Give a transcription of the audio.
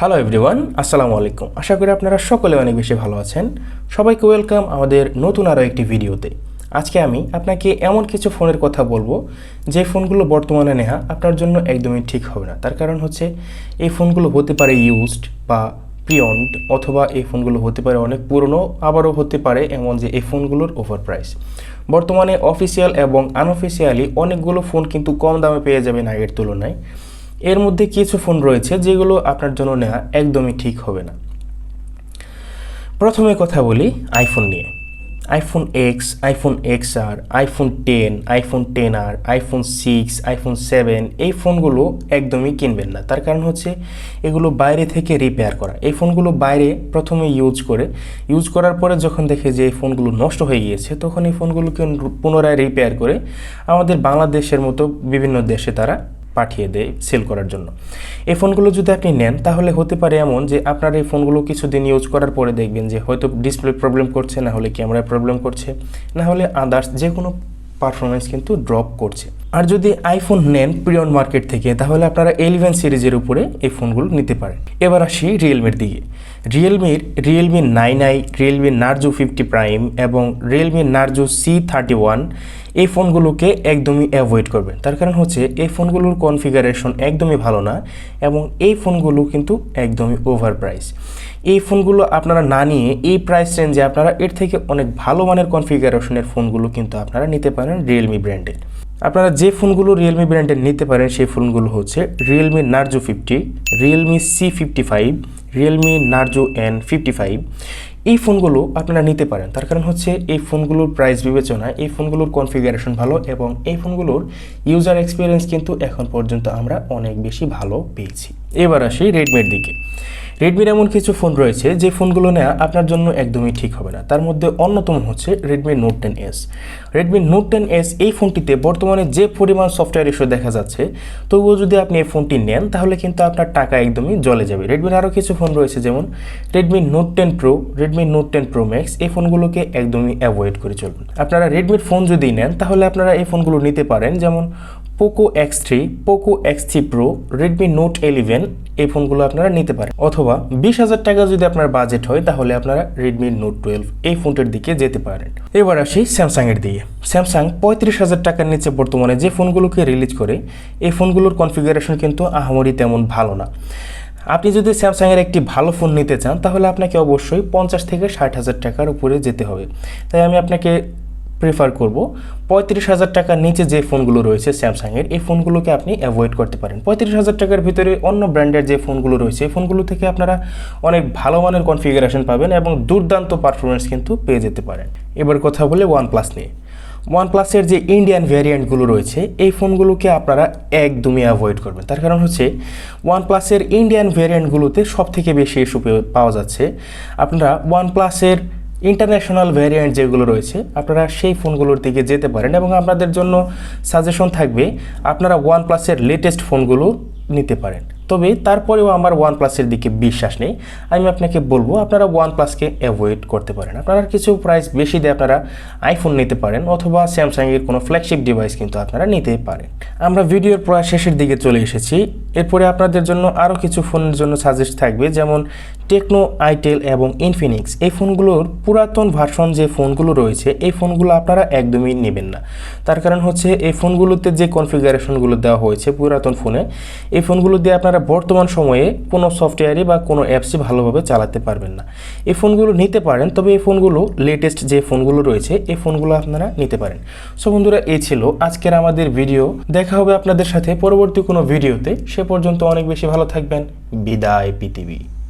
Hello everyone, আসসালামু আলাইকুম। আশা করি আপনারা সকলে অনেক বেশি ভালো আছেন। সবাইকে ওয়েলকাম আমাদের নতুন আরও একটি ভিডিওতে। আজকে আমি আপনাকে এমন কিছু ফোনের কথা বলবো যে ফোনগুলো বর্তমানে নেওয়া আপনার জন্য একদমই ঠিক হবে না। তার কারণ হচ্ছে এই ফোনগুলো হতে পারে ইউজড বা প্রিয়ন্ড, অথবা এই ফোনগুলো হতে পারে অনেক পুরনো, আবারও হতে পারে এমন যে এই ফোনগুলোর ওভার প্রাইস। বর্তমানে অফিসিয়াল এবং আনঅফিসিয়ালি অনেকগুলো ফোন কিন্তু কম দামে পেয়ে যাবেন আগের তুলনায়। এর মধ্যে কিছু ফোন রয়েছে যেগুলো আপনার জন্য নেওয়া একদমই ঠিক হবে না। প্রথমে কথা বলি আইফোন নিয়ে। IPhone x, iPhone XR, iPhone 10, iPhone 10R, iPhone 6, iPhone 7 এই ফোনগুলো একদমই কিনবেন না। তার কারণ হচ্ছে এগুলো বাইরে থেকে রিপেয়ার করা। এই ফোনগুলো বাইরে প্রথমে ইউজ করার পরে যখন দেখে যে এই ফোনগুলো নষ্ট হয়ে গিয়েছে, তখন এই ফোনগুলোকে পুনরায় রিপেয়ার করে আমাদের বাংলাদেশের মতো বিভিন্ন দেশে তারা পাঠিয়ে দেয় সেল করার জন্য। এই ফোনগুলো যদি আপনি নেন তাহলে হতে পারে এমন যে আপনার এই ফোনগুলো কিছুদিন ইউজ করার পরে দেখবেন যে হয়তো ডিসপ্লে প্রবলেম করছে, না হলে ক্যামেরায় প্রবলেম করছে, না হলে আদার্স যে কোনো পারফরমেন্স কিন্তু ড্রপ করছে। আর যদি আইফোন নেন প্রিয়ন মার্কেট থেকে, তাহলে আপনারা 11 সিরিজের উপরে এই ফোনগুলো নিতে পারেন। এবার আসি রিয়েলমির দিকে। Realme 9i, Realme Narzo 50 prime এবং রিয়েলমি নার্জো C31 এই ফোনগুলোকে একদমই অ্যাভয়েড করবেন। তার কারণ হচ্ছে এই ফোনগুলোর কনফিগারেশন একদমই ভালো না এবং এই ফোনগুলো কিন্তু একদমই ওভার প্রাইস। এই ফোনগুলো আপনারা না নিয়ে এই প্রাইস রেঞ্জে আপনারা এর থেকে অনেক ভালো মানের কনফিগারেশনের ফোনগুলো কিন্তু আপনারা নিতে পারেন রিয়েলমি ব্র্যান্ডের। আপনারা যে ফোনগুলো রিয়েলমি ব্র্যান্ডের নিতে পারেন সেই ফোনগুলো হচ্ছে Realme Narzo 50, Realme C55, Realme Narzo N55। এই ফোনগুলো আপনারা নিতে পারেন। তার কারণ হচ্ছে এই ফোনগুলোর প্রাইস বিবেচনায় এই ফোনগুলোর কনফিগারেশন ভালো এবং এই ফোনগুলোর ইউজার এক্সপিরিয়েন্স কিন্তু এখন পর্যন্ত আমরা অনেক বেশি ভালো পেয়েছি। এবার আসি রেডমির দিকে। রেডমির এমন কিছু ফোন রয়েছে যে ফোনগুলো নেওয়া আপনার জন্য একদমই ঠিক হবে না। তার মধ্যে অন্যতম হচ্ছে Redmi note 10s। Redmi note 10s এই ফোনটিতে বর্তমানে যে পরিমাণ সফটওয়্যার ইস্যু দেখা যাচ্ছে, তবুও যদি আপনি এই ফোনটি নেন তাহলে কিন্তু আপনার টাকা একদমই জ্বলে যাবে। রেডমির আরও কিছু ফোন রয়েছে যেমন Redmi note 10 pro, Redmi note 10 pro max. এই ফোনগুলোকে একদমই অ্যাভয়েড করে চলবেন। আপনারা রেডমির ফোন যদি নেন তাহলে আপনারা এই ফোনগুলো নিতে পারেন, যেমন Poco X3, Poco X3 pro, Redmi note 11 এই ফোনগুলো আপনারা নিতে পারেন। অথবা 20,000 টাকা যদি আপনার বাজেট হয় তাহলে আপনারা রেডমি নোট 12 এই ফোনটির দিকে যেতে পারেন। এবার আসি স্যামসাংয়ের দিকে। স্যামসাং 35,000 টাকার নিচে বর্তমানে যে ফোনগুলোকে রিলিজ করে এই ফোনগুলোর কনফিগারেশন কিন্তু আহামরি তেমন ভালো না। আপনি যদি স্যামসাংয়ের একটি ভালো ফোন নিতে চান তাহলে আপনাকে অবশ্যই 50 থেকে 60,000 টাকার উপরে যেতে হবে। তাই আমি আপনাকে প্রেফার করব 35,000 টাকার নিচে যে ফোনগুলো রয়েছে স্যামসাংয়ের, এই ফোনগুলোকে আপনি অ্যাভয়েড করতে পারেন। 35,000 টাকার ভিতরে অন্য ব্র্যান্ডের যে ফোনগুলো রয়েছে এই ফোনগুলো থেকে আপনারা অনেক ভালো মানের কনফিগারেশন পাবেন এবং দুর্দান্ত পারফরমেন্স কিন্তু পেয়ে যেতে পারেন। এবার কথা বলে ওয়ানপ্লাস নিয়ে। ওয়ানপ্লাসের যে ইন্ডিয়ান ভ্যারিয়েন্টগুলো রয়েছে এই ফোনগুলোকে আপনারা একদমই অ্যাভয়েড করবেন। তার কারণ হচ্ছে ওয়ানপ্লাসের ইন্ডিয়ান ভ্যারিয়েন্টগুলোতে সবথেকে বেশি ইস্যু পাওয়া যাচ্ছে। আপনারা ওয়ানপ্লাসের ইন্টারন্যাশনাল ভ্যারিয়েন্ট যেগুলো রয়েছে আপনারা সেই ফোনগুলোর দিকে যেতে পারেন এবং আপনাদের জন্য সাজেশন থাকবে আপনারা ওয়ানপ্লাসের লেটেস্ট ফোনগুলো নিতে পারেন। তবে তারপরেও আমার ওয়ানপ্লাসের দিকে বিশ্বাস নেই। আমি আপনাকে বলবো আপনারা ওয়ানপ্লাসকে অ্যাভয়েড করতে পারেন। আপনারা কিছু প্রাইস বেশি দিয়ে আপনারা আইফোন নিতে পারেন অথবা স্যামসাংয়ের কোনো ফ্ল্যাগশিপ ডিভাইস কিন্তু আপনারা নিতেই পারেন। আমরা ভিডিওর প্রায় শেষের দিকে চলে এসেছি। এরপরে আপনাদের জন্য আরও কিছু ফোনের জন্য সাজেস্ট থাকবে, যেমন টেকনো, আইটেল এবং ইনফিনিক্স। এই ফোনগুলোর পুরাতন ভার্সন যে ফোনগুলো রয়েছে এই ফোনগুলো আপনারা একদমই নেবেন না। তার কারণ হচ্ছে এই ফোনগুলোতে যে কনফিগারেশনগুলো দেওয়া হয়েছে পুরাতন ফোনে, এই ফোনগুলো দিয়ে আপনারা বর্তমান সময়ে কোনো সফটওয়্যারই বা কোনো অ্যাপসই ভালোভাবে চালাতে পারবেন না। এই ফোনগুলো নিতে পারেন, তবে এই ফোনগুলো লেটেস্ট যে ফোনগুলো রয়েছে এই ফোনগুলো আপনারা নিতে পারেন। সো বন্ধুরা, এই ছিল আজকের আমাদের ভিডিও। দেখা হবে আপনাদের সাথে পরবর্তী কোনো ভিডিওতে। সে পর্যন্ত অনেক বেশি ভালো থাকবেন। বিদায় পৃথিবী।